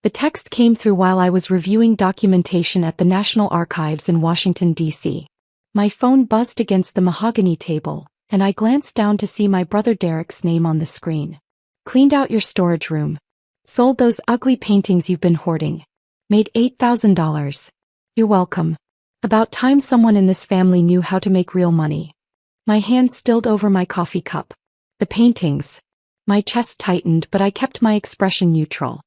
The text came through while I was reviewing documentation at the National Archives in Washington, D.C. My phone buzzed against the mahogany table, and I glanced down to see my brother Derek's name on the screen. Cleaned out your storage room. Sold those ugly paintings you've been hoarding. Made $8,000. You're welcome. About time someone in this family knew how to make real money. My hand stilled over my coffee cup. The paintings. My chest tightened, but I kept my expression neutral.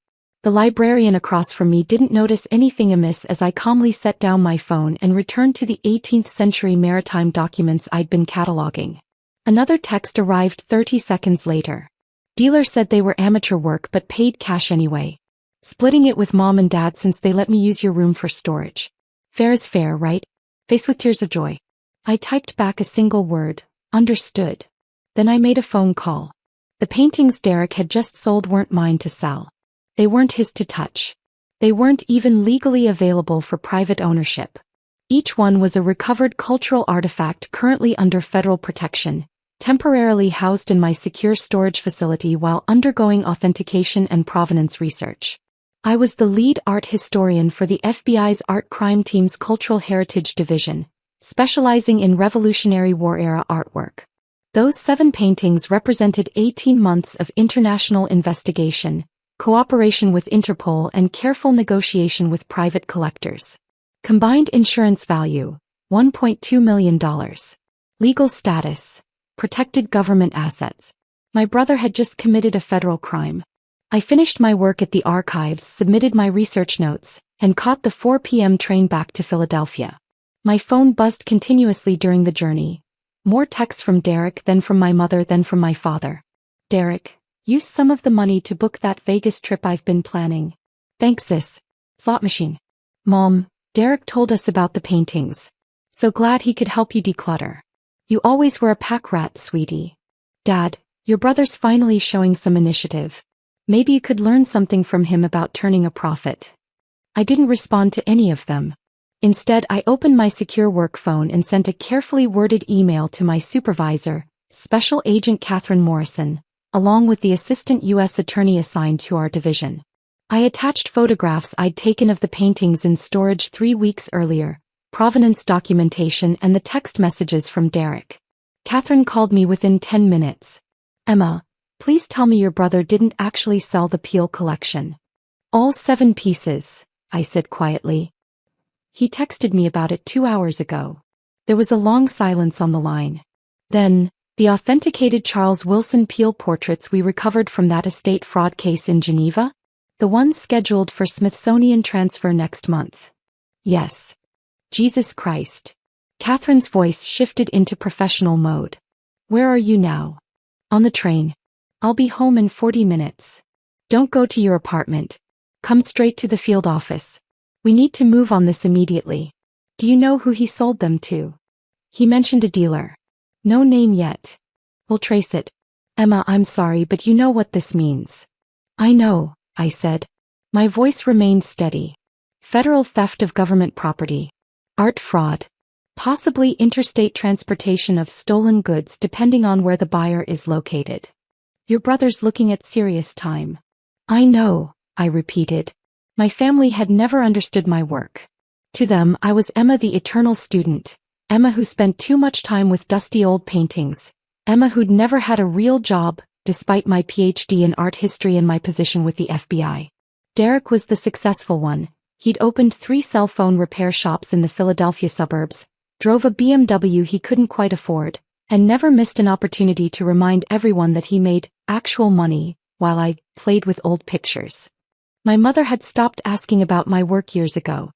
The librarian across from me didn't notice anything amiss as I calmly set down my phone and returned to the 18th century maritime documents I'd been cataloging. Another text arrived 30 seconds later. Dealer said they were amateur work but paid cash anyway. Splitting it with mom and dad since they let me use your room for storage. Fair is fair, right? Face with tears of joy. I typed back a single word, understood. Then I made a phone call. The paintings Derek had just sold weren't mine to sell. They weren't his to touch. They weren't even legally available for private ownership. Each one was a recovered cultural artifact currently under federal protection, temporarily housed in my secure storage facility while undergoing authentication and provenance research. I was the lead art historian for the FBI's Art Crime Team's Cultural Heritage Division, specializing in Revolutionary War-era artwork. Those 7 paintings represented 18 months of international investigation, cooperation with Interpol and careful negotiation with private collectors. Combined insurance value, $1.2 million. Legal status, protected government assets. My brother had just committed a federal crime. I finished my work at the archives, submitted my research notes, and caught the 4 p.m. train back to Philadelphia. My phone buzzed continuously during the journey. More texts from Derek, then from my mother, then from my father. Derek, use some of the money to book that Vegas trip I've been planning. Thanks, sis. Slot machine. Mom, Derek told us about the paintings. So glad he could help you declutter. You always were a pack rat, sweetie. Dad, your brother's finally showing some initiative. Maybe you could learn something from him about turning a profit. I didn't respond to any of them. Instead, I opened my secure work phone and sent a carefully worded email to my supervisor, Special Agent Catherine Morrison, along with the assistant U.S. attorney assigned to our division. I attached photographs I'd taken of the paintings in storage 3 weeks earlier, provenance documentation and the text messages from Derek. Catherine called me within 10 minutes. Emma, please tell me your brother didn't actually sell the Peel collection. All 7 pieces, I said quietly. He texted me about it 2 hours ago. There was a long silence on the line. Then, the authenticated Charles Wilson Peel portraits we recovered from that estate fraud case in Geneva? The ones scheduled for Smithsonian transfer next month. Yes. Jesus Christ. Catherine's voice shifted into professional mode. Where are you now? On the train. I'll be home in 40 minutes. Don't go to your apartment. Come straight to the field office. We need to move on this immediately. Do you know who he sold them to? He mentioned a dealer. No name yet. We'll trace it. Emma, I'm sorry, but you know what this means. I know, I said. My voice remained steady. Federal theft of government property. Art fraud. Possibly interstate transportation of stolen goods depending on where the buyer is located. Your brother's looking at serious time. I know, I repeated. My family had never understood my work. To them, I was Emma the eternal student. Emma who spent too much time with dusty old paintings. Emma who'd never had a real job, despite my PhD in art history and my position with the FBI. Derek was the successful one. He'd opened 3 cell phone repair shops in the Philadelphia suburbs, drove a BMW he couldn't quite afford, and never missed an opportunity to remind everyone that he made actual money, while I played with old pictures. My mother had stopped asking about my work years ago.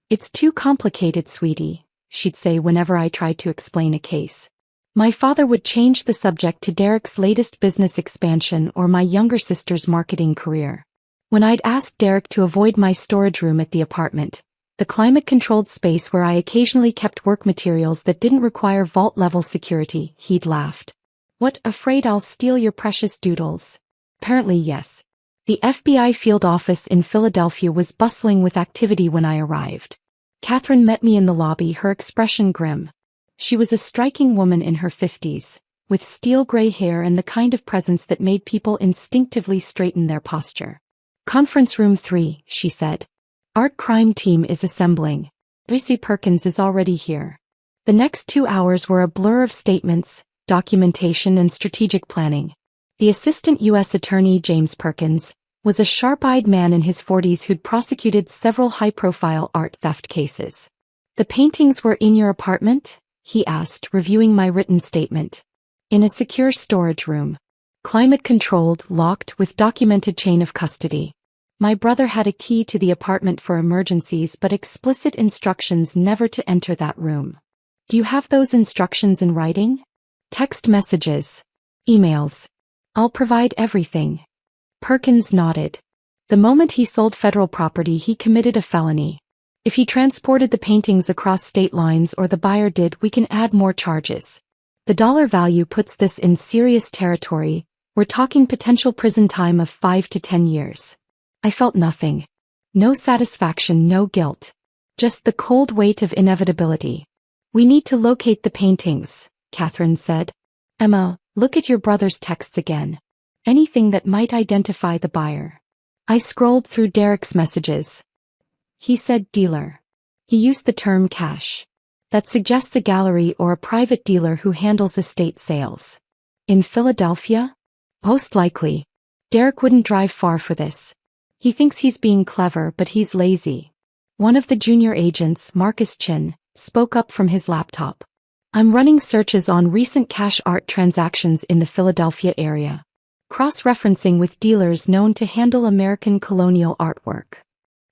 It's too complicated, sweetie, she'd say whenever I tried to explain a case. My father would change the subject to Derek's latest business expansion or my younger sister's marketing career. When I'd asked Derek to avoid my storage room at the apartment, the climate-controlled space where I occasionally kept work materials that didn't require vault-level security, he'd laughed. What, afraid I'll steal your precious doodles? Apparently yes. The FBI field office in Philadelphia was bustling with activity when I arrived. Catherine met me in the lobby, her expression grim. She was a striking woman in her 50s, with steel gray hair and the kind of presence that made people instinctively straighten their posture. Conference room 3, she said. Art crime team is assembling. Tracy Perkins is already here. The next 2 hours were a blur of statements, documentation and strategic planning. The assistant U.S. attorney, James Perkins, was a sharp-eyed man in his 40s who'd prosecuted several high-profile art theft cases. The paintings were in your apartment? He asked, reviewing my written statement. In a secure storage room. Climate-controlled, locked, with documented chain of custody. My brother had a key to the apartment for emergencies but explicit instructions never to enter that room. Do you have those instructions in writing? Text messages. Emails. I'll provide everything. Perkins nodded. The moment he sold federal property, he committed a felony. If he transported the paintings across state lines or the buyer did, we can add more charges. The dollar value puts this in serious territory. We're talking potential prison time of 5 to 10 years. I felt nothing. No satisfaction, no guilt. Just the cold weight of inevitability. We need to locate the paintings, Catherine said. Emma, look at your brother's texts again. Anything that might identify the buyer. I scrolled through Derek's messages. He said dealer. He used the term cash. That suggests a gallery or a private dealer who handles estate sales. In Philadelphia? Most likely. Derek wouldn't drive far for this. He thinks he's being clever, but he's lazy. One of the junior agents, Marcus Chin, spoke up from his laptop. I'm running searches on recent cash art transactions in the Philadelphia area. Cross-referencing with dealers known to handle American colonial artwork.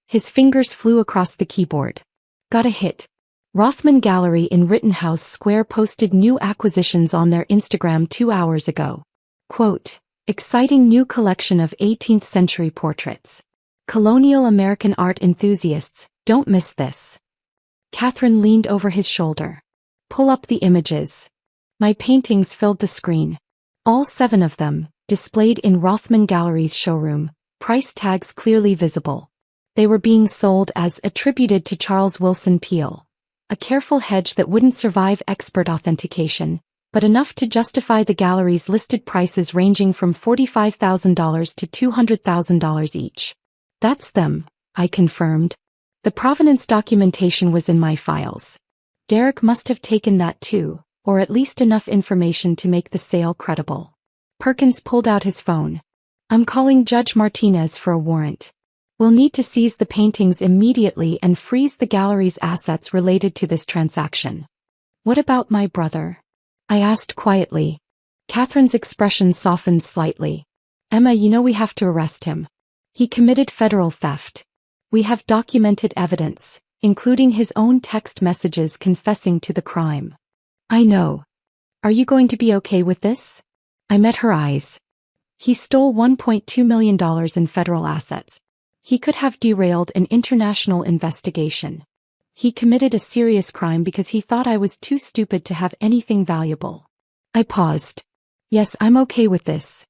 His fingers flew across the keyboard. Got a hit. Rothman Gallery in Rittenhouse Square posted new acquisitions on their Instagram 2 hours ago. Quote, exciting new collection of 18th century portraits. Colonial American art enthusiasts, don't miss this. Catherine leaned over his shoulder. Pull up the images. My paintings filled the screen. All 7 of them, displayed in Rothman Gallery's showroom, price tags clearly visible. They were being sold as attributed to Charles Wilson Peale. A careful hedge that wouldn't survive expert authentication, but enough to justify the gallery's listed prices ranging from $45,000 to $200,000 each. That's them, I confirmed. The provenance documentation was in my files. Derek must have taken that too, or at least enough information to make the sale credible. Perkins pulled out his phone. I'm calling Judge Martinez for a warrant. We'll need to seize the paintings immediately and freeze the gallery's assets related to this transaction. What about my brother? I asked quietly. Catherine's expression softened slightly. Emma, you know we have to arrest him. He committed federal theft. We have documented evidence, including his own text messages confessing to the crime. I know. Are you going to be okay with this? I met her eyes. He stole $1.2 million in federal assets. He could have derailed an international investigation. He committed a serious crime because he thought I was too stupid to have anything valuable. I paused. Yes, I'm okay with this.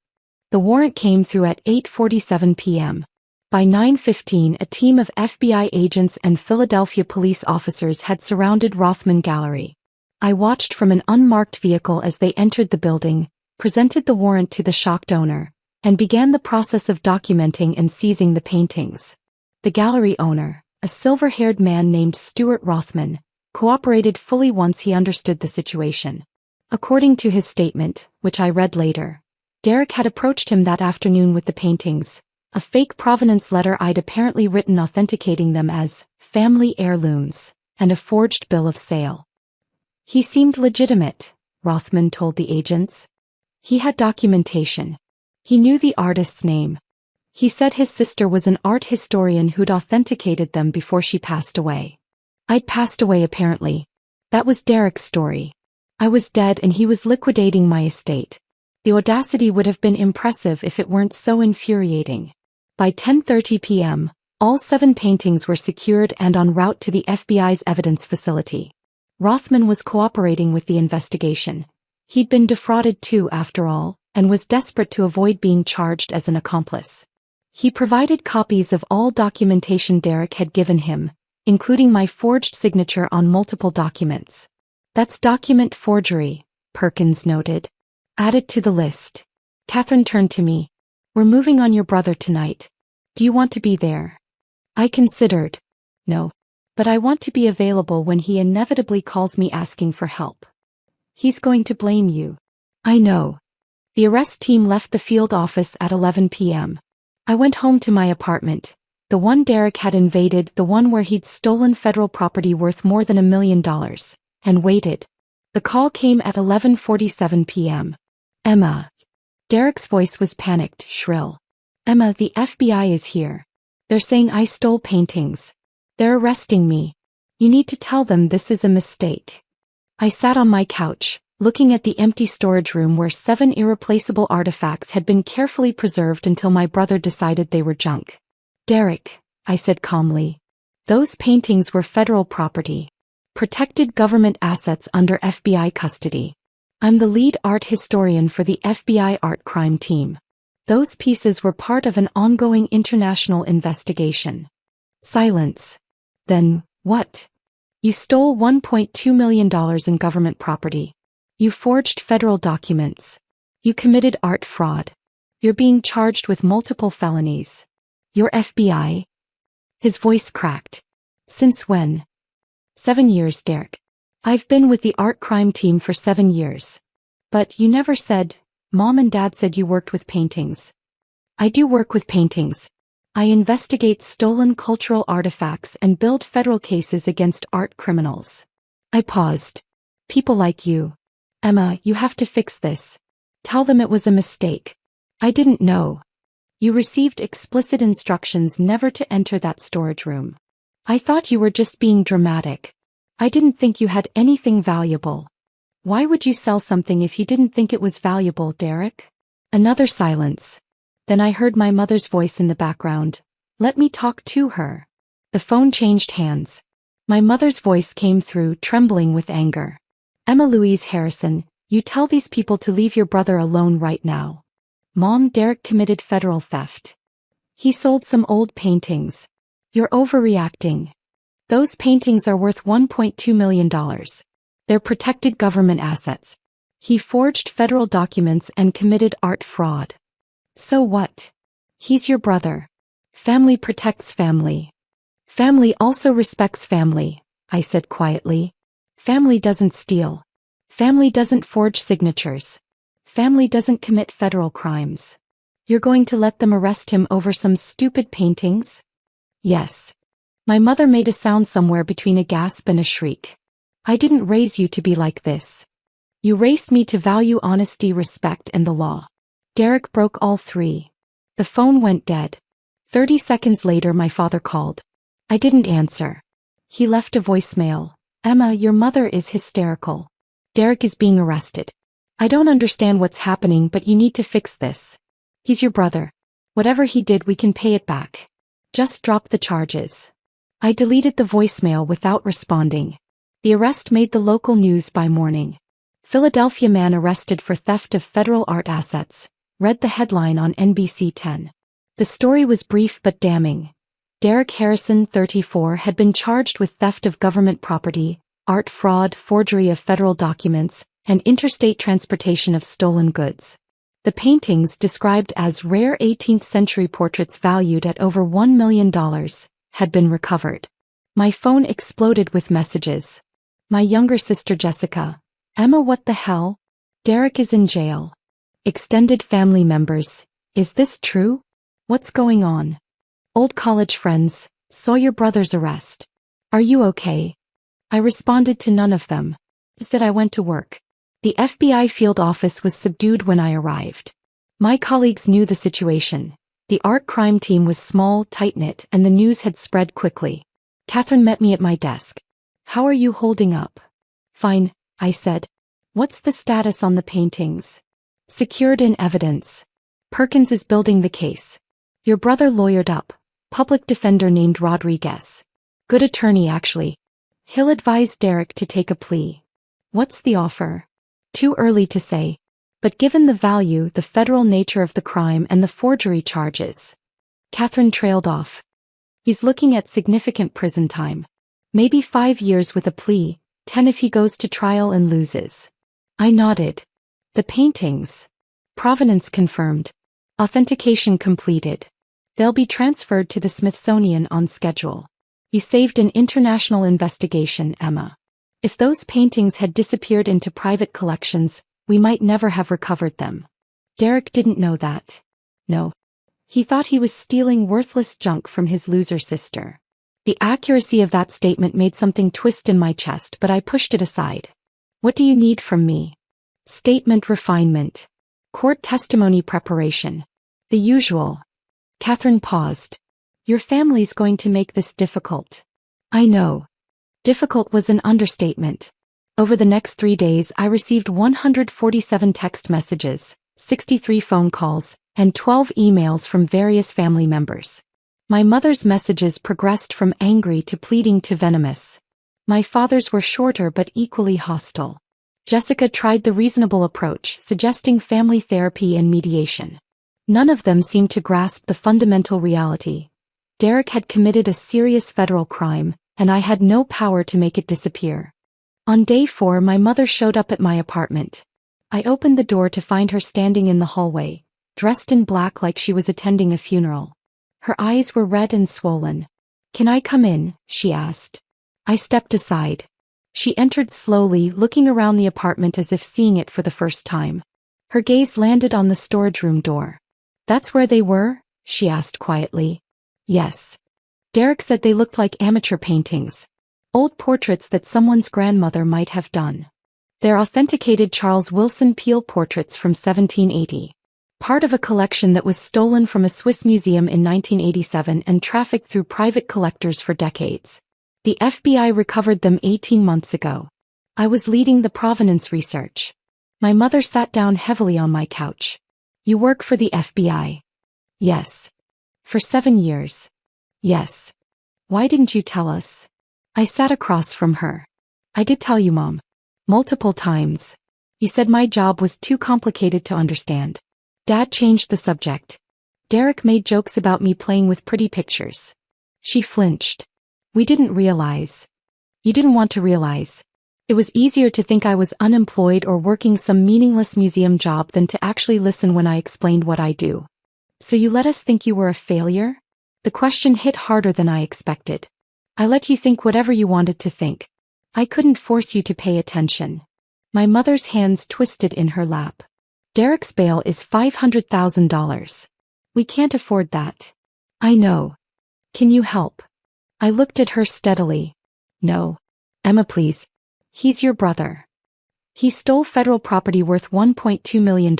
The warrant came through at 8:47 p.m. By 9:15, a team of FBI agents and Philadelphia police officers had surrounded Rothman Gallery. I watched from an unmarked vehicle as they entered the building, presented the warrant to the shocked owner, and began the process of documenting and seizing the paintings. The gallery owner, a silver-haired man named Stuart Rothman, cooperated fully once he understood the situation. According to his statement, which I read later, Derek had approached him that afternoon with the paintings, a fake provenance letter I'd apparently written authenticating them as family heirlooms, and a forged bill of sale. He seemed legitimate, Rothman told the agents. He had documentation. He knew the artist's name. He said his sister was an art historian who'd authenticated them before she passed away. I'd passed away apparently. That was Derek's story. I was dead and he was liquidating my estate. The audacity would have been impressive if it weren't so infuriating. By 10:30 p.m., all 7 paintings were secured and en route to the FBI's evidence facility. Rothman was cooperating with the investigation. He'd been defrauded too, after all, and was desperate to avoid being charged as an accomplice. He provided copies of all documentation Derek had given him, including my forged signature on multiple documents. That's document forgery, Perkins noted. Add it to the list. Catherine turned to me. We're moving on your brother tonight. Do you want to be there? I considered. No. But I want to be available when he inevitably calls me asking for help. He's going to blame you. I know. The arrest team left the field office at 11 p.m. I went home to my apartment, the one Derek had invaded, the one where he'd stolen federal property worth more than $1 million, and waited. The call came at 11:47 p.m. Emma. Derek's voice was panicked, shrill. Emma, the FBI is here. They're saying I stole paintings. They're arresting me. You need to tell them this is a mistake. I sat on my couch, looking at the empty storage room where 7 irreplaceable artifacts had been carefully preserved until my brother decided they were junk. Derek, I said calmly. Those paintings were federal property. Protected government assets under FBI custody. I'm the lead art historian for the FBI art crime team. Those pieces were part of an ongoing international investigation. Silence. Then, what? You stole $1.2 million in government property. You forged federal documents. You committed art fraud. You're being charged with multiple felonies. You're FBI? His voice cracked. Since when? 7 years, Derek. I've been with the art crime team for 7 years. But you never said, Mom and Dad said you worked with paintings. I do work with paintings. I investigate stolen cultural artifacts and build federal cases against art criminals. I paused. People like you. Emma, you have to fix this. Tell them it was a mistake. I didn't know. You received explicit instructions never to enter that storage room. I thought you were just being dramatic. I didn't think you had anything valuable. Why would you sell something if you didn't think it was valuable, Derek? Another silence. Then I heard my mother's voice in the background. Let me talk to her. The phone changed hands. My mother's voice came through, trembling with anger. Emma Louise Harrison, you tell these people to leave your brother alone right now. Mom, Derek committed federal theft. He sold some old paintings. You're overreacting. Those paintings are worth $1.2 million. They're protected government assets. He forged federal documents and committed art fraud. So what? He's your brother. Family protects family. Family also respects family, I said quietly. Family doesn't steal. Family doesn't forge signatures. Family doesn't commit federal crimes. You're going to let them arrest him over some stupid paintings? Yes. My mother made a sound somewhere between a gasp and a shriek. I didn't raise you to be like this. You raised me to value honesty, respect, and the law. Derek broke all three. The phone went dead. 30 seconds later my father called. I didn't answer. He left a voicemail. Emma, your mother is hysterical. Derek is being arrested. I don't understand what's happening, but you need to fix this. He's your brother. Whatever he did, we can pay it back. Just drop the charges. I deleted the voicemail without responding. The arrest made the local news by morning. Philadelphia man arrested for theft of federal art assets, read the headline on NBC 10. The story was brief but damning. Derek Harrison, 34, had been charged with theft of government property, art fraud, forgery of federal documents, and interstate transportation of stolen goods. The paintings, described as rare 18th-century portraits valued at over $1 million, had been recovered. My phone exploded with messages. My younger sister Jessica. Emma, what the hell? Derek is in jail. Extended family members. Is this true? What's going on? Old college friends. Saw your brother's arrest. Are you okay? I responded to none of them. Instead I went to work. The FBI field office was subdued when I arrived. My colleagues knew the situation. The art crime team was small, tight-knit, and the news had spread quickly. Catherine met me at my desk. How are you holding up? Fine, I said. What's the status on the paintings? Secured in evidence. Perkins is building the case. Your brother lawyered up. Public defender named Rodriguez. Good attorney, actually. He'll advise Derek to take a plea. What's the offer? Too early to say. But given the value, the federal nature of the crime, and the forgery charges. Catherine trailed off. He's looking at significant prison time. Maybe 5 years with a plea, 10 if he goes to trial and loses. I nodded. The paintings. Provenance confirmed. Authentication completed. They'll be transferred to the Smithsonian on schedule. You saved an international investigation, Emma. If those paintings had disappeared into private collections, we might never have recovered them. Derek didn't know that. No. He thought he was stealing worthless junk from his loser sister. The accuracy of that statement made something twist in my chest, but I pushed it aside. What do you need from me? Statement refinement. Court testimony preparation. The usual. Catherine paused. Your family's going to make this difficult. I know. Difficult was an understatement. Over the next 3 days I received 147 text messages, 63 phone calls, and 12 emails from various family members. My mother's messages progressed from angry to pleading to venomous. My father's were shorter but equally hostile. Jessica tried the reasonable approach, suggesting family therapy and mediation. None of them seemed to grasp the fundamental reality. Derek had committed a serious federal crime, and I had no power to make it disappear. On day 4, my mother showed up at my apartment. I opened the door to find her standing in the hallway, dressed in black like she was attending a funeral. Her eyes were red and swollen. Can I come in? She asked. I stepped aside. She entered slowly, looking around the apartment as if seeing it for the first time. Her gaze landed on the storage room door. That's where they were? She asked quietly. Yes. Derek said they looked like amateur paintings. Old portraits that someone's grandmother might have done. They're authenticated Charles Wilson Peale portraits from 1780. Part of a collection that was stolen from a Swiss museum in 1987 and trafficked through private collectors for decades. The FBI recovered them 18 months ago. I was leading the provenance research. My mother sat down heavily on my couch. You work for the FBI? Yes. For 7 years. Yes. Why didn't you tell us? I sat across from her. I did tell you, Mom. Multiple times. You said my job was too complicated to understand. Dad changed the subject. Derek made jokes about me playing with pretty pictures. She flinched. We didn't realize. You didn't want to realize. It was easier to think I was unemployed or working some meaningless museum job than to actually listen when I explained what I do. So you let us think you were a failure? The question hit harder than I expected. I let you think whatever you wanted to think. I couldn't force you to pay attention. My mother's hands twisted in her lap. Derek's bail is $500,000. We can't afford that. I know. Can you help? I looked at her steadily. No. Emma, please. He's your brother. He stole federal property worth $1.2 million.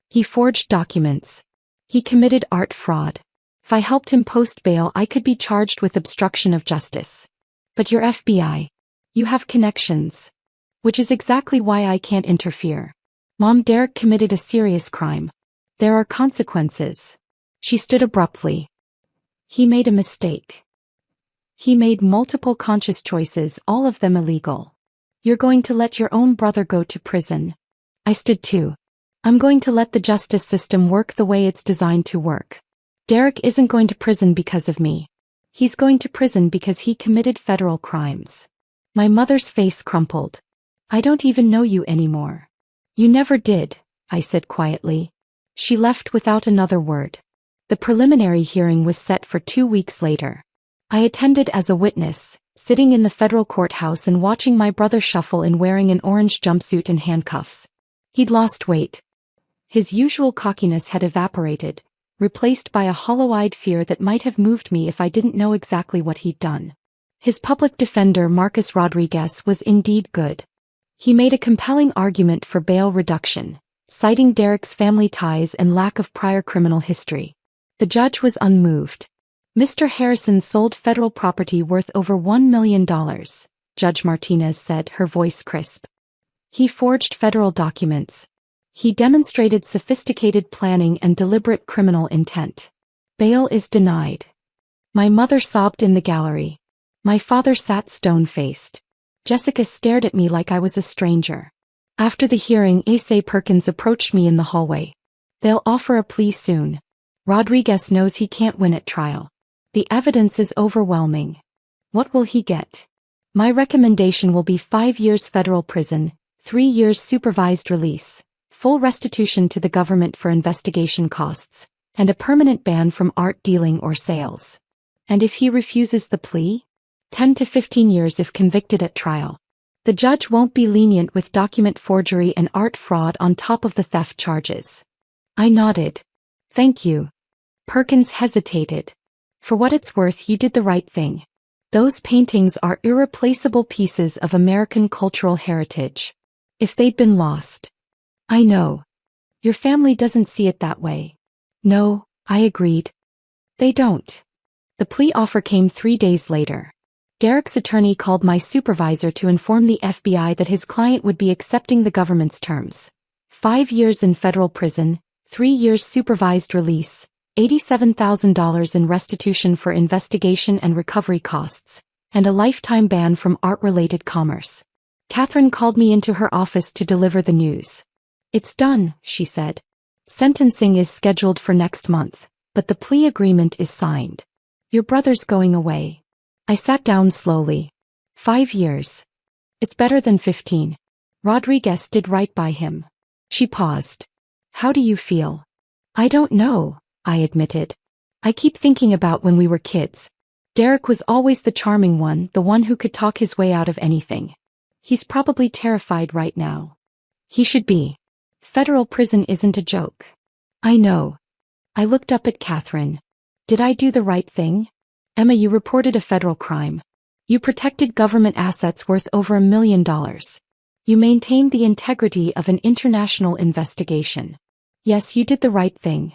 He forged documents. He committed art fraud. If I helped him post bail, I could be charged with obstruction of justice. But you're FBI. You have connections. Which is exactly why I can't interfere. Mom, Derek committed a serious crime. There are consequences. She stood abruptly. He made a mistake. He made multiple conscious choices, all of them illegal. You're going to let your own brother go to prison. I stood too. I'm going to let the justice system work the way it's designed to work. Derek isn't going to prison because of me. He's going to prison because he committed federal crimes. My mother's face crumpled. I don't even know you anymore. You never did, I said quietly. She left without another word. The preliminary hearing was set for 2 weeks later. I attended as a witness, sitting in the federal courthouse and watching my brother shuffle in wearing an orange jumpsuit and handcuffs. He'd lost weight. His usual cockiness had evaporated, replaced by a hollow-eyed fear that might have moved me if I didn't know exactly what he'd done. His public defender, Marcus Rodriguez, was indeed good. He made a compelling argument for bail reduction, citing Derek's family ties and lack of prior criminal history. The judge was unmoved. Mr. Harrison sold federal property worth over $1 million, Judge Martinez said, her voice crisp. He forged federal documents. He demonstrated sophisticated planning and deliberate criminal intent. Bail is denied. My mother sobbed in the gallery. My father sat stone-faced. Jessica stared at me like I was a stranger. After the hearing, Asa Perkins approached me in the hallway. They'll offer a plea soon. Rodriguez knows he can't win at trial. The evidence is overwhelming. What will he get? My recommendation will be 5 years federal prison, 3 years supervised release, full restitution to the government for investigation costs, and a permanent ban from art dealing or sales. And if he refuses the plea? 10 to 15 years if convicted at trial. The judge won't be lenient with document forgery and art fraud on top of the theft charges. I nodded. Thank you. Perkins hesitated. For what it's worth, you did the right thing. Those paintings are irreplaceable pieces of American cultural heritage. If they'd been lost. I know. Your family doesn't see it that way. No, I agreed. They don't. The plea offer came 3 days later. Derek's attorney called my supervisor to inform the FBI that his client would be accepting the government's terms. 5 years in federal prison, 3 years supervised release, $87,000 in restitution for investigation and recovery costs, and a lifetime ban from art-related commerce. Catherine called me into her office to deliver the news. It's done, she said. Sentencing is scheduled for next month, but the plea agreement is signed. Your brother's going away. I sat down slowly. 5 years. It's better than 15. Rodriguez did right by him. She paused. How do you feel? I don't know, I admitted. I keep thinking about when we were kids. Derek was always the charming one, the one who could talk his way out of anything. He's probably terrified right now. He should be. Federal prison isn't a joke. I know. I looked up at Catherine. Did I do the right thing? Emma, you reported a federal crime. You protected government assets worth over $1 million. You maintained the integrity of an international investigation. Yes, you did the right thing.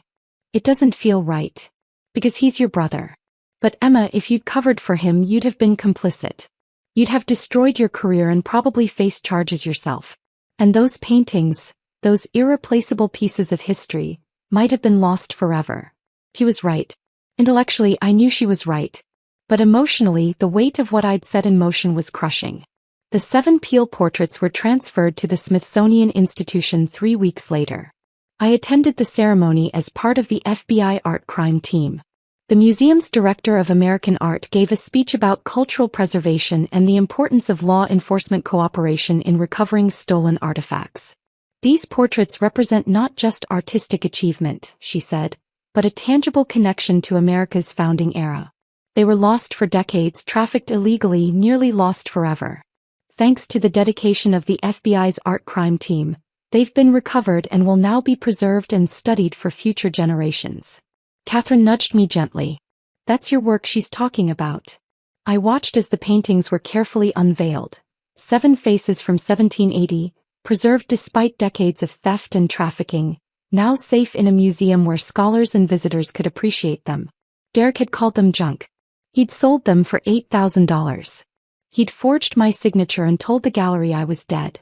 It doesn't feel right. Because he's your brother. But Emma, if you'd covered for him, you'd have been complicit. You'd have destroyed your career and probably faced charges yourself. And those paintings, those irreplaceable pieces of history, might have been lost forever. He was right. Intellectually, I knew she was right. But emotionally, the weight of what I'd set in motion was crushing. The 7 Peale portraits were transferred to the Smithsonian Institution 3 weeks later. I attended the ceremony as part of the FBI art crime team. The museum's director of American art gave a speech about cultural preservation and the importance of law enforcement cooperation in recovering stolen artifacts. These portraits represent not just artistic achievement, she said, but a tangible connection to America's founding era. They were lost for decades, trafficked illegally, nearly lost forever. Thanks to the dedication of the FBI's art crime team, they've been recovered and will now be preserved and studied for future generations. Catherine nudged me gently. That's your work she's talking about. I watched as the paintings were carefully unveiled. 7 faces from 1780, preserved despite decades of theft and trafficking, now safe in a museum where scholars and visitors could appreciate them. Derek had called them junk. He'd sold them for $8,000. He'd forged my signature and told the gallery I was dead.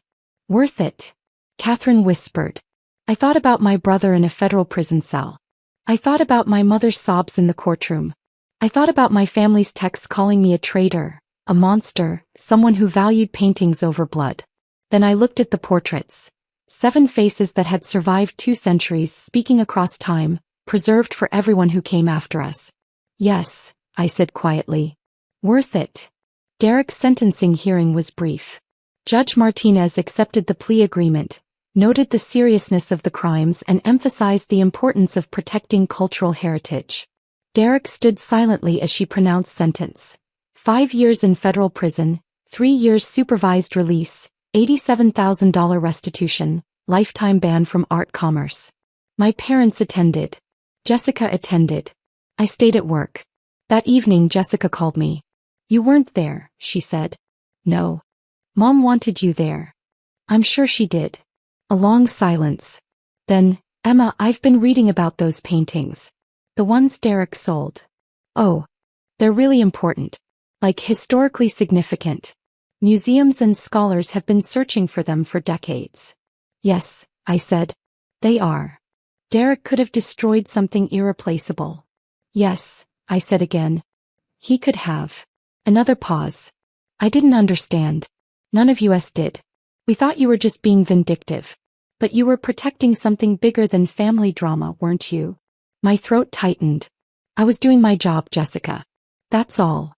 Worth it. Catherine whispered. I thought about my brother in a federal prison cell. I thought about my mother's sobs in the courtroom. I thought about my family's texts calling me a traitor, a monster, someone who valued paintings over blood. Then I looked at the portraits. 7 faces that had survived 2 centuries, speaking across time, preserved for everyone who came after us. Yes, I said quietly. Worth it. Derek's sentencing hearing was brief. Judge Martinez accepted the plea agreement, noted the seriousness of the crimes and emphasized the importance of protecting cultural heritage. Derek stood silently as she pronounced sentence. 5 years in federal prison, 3 years supervised release, $87,000 restitution, lifetime ban from art commerce. My parents attended. Jessica attended. I stayed at work. That evening Jessica called me. You weren't there, she said. No. Mom wanted you there. I'm sure she did. A long silence. Then, Emma, I've been reading about those paintings. The ones Derek sold. Oh. They're really important. Like historically significant. Museums and scholars have been searching for them for decades. Yes, I said. They are. Derek could have destroyed something irreplaceable. Yes, I said again. He could have. Another pause. I didn't understand. None of us did. We thought you were just being vindictive. But you were protecting something bigger than family drama, weren't you? My throat tightened. I was doing my job, Jessica. That's all.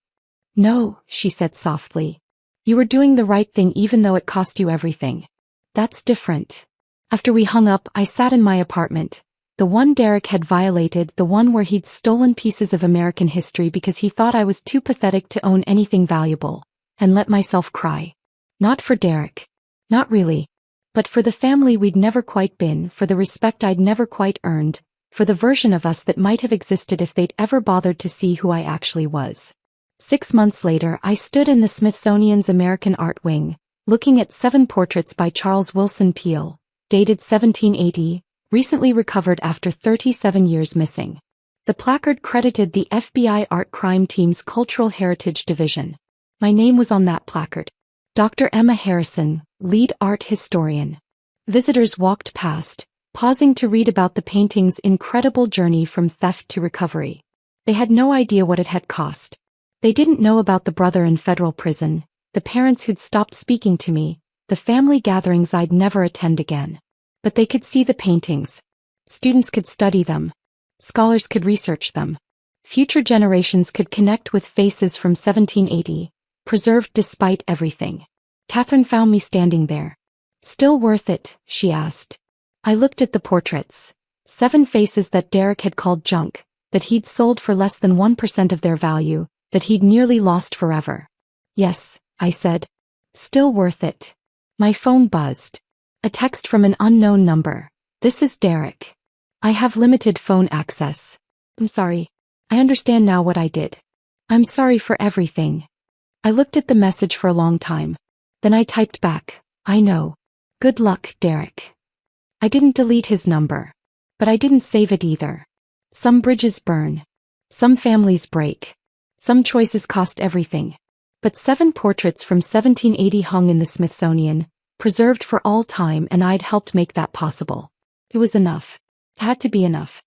No, she said softly. You were doing the right thing even though it cost you everything. That's different. After we hung up, I sat in my apartment, The one Derek had violated, the one where he'd stolen pieces of American history because he thought I was too pathetic to own anything valuable, and let myself cry. Not for Derek. Not really. But for the family we'd never quite been, for the respect I'd never quite earned, for the version of us that might have existed if they'd ever bothered to see who I actually was. 6 months later, I stood in the Smithsonian's American Art Wing, looking at 7 portraits by Charles Willson Peale, dated 1780, recently recovered after 37 years missing. The placard credited the FBI Art Crime Team's Cultural Heritage Division. My name was on that placard. Dr. Emma Harrison, lead art historian. Visitors walked past, pausing to read about the painting's incredible journey from theft to recovery. They had no idea what it had cost. They didn't know about the brother in federal prison, the parents who'd stopped speaking to me, the family gatherings I'd never attend again. But they could see the paintings. Students could study them. Scholars could research them. Future generations could connect with faces from 1780, preserved despite everything. Catherine found me standing there. Still worth it, she asked. I looked at the portraits. 7 faces that Derek had called junk, that he'd sold for less than 1% of their value, that he'd nearly lost forever. Yes, I said. Still worth it. My phone buzzed. A text from an unknown number. This is Derek. I have limited phone access. I'm sorry. I understand now what I did. I'm sorry for everything. I looked at the message for a long time. Then I typed back, I know. Good luck, Derek. I didn't delete his number. But I didn't save it either. Some bridges burn. Some families break. Some choices cost everything. But 7 portraits from 1780 hung in the Smithsonian, preserved for all time, and I'd helped make that possible. It was enough. It had to be enough.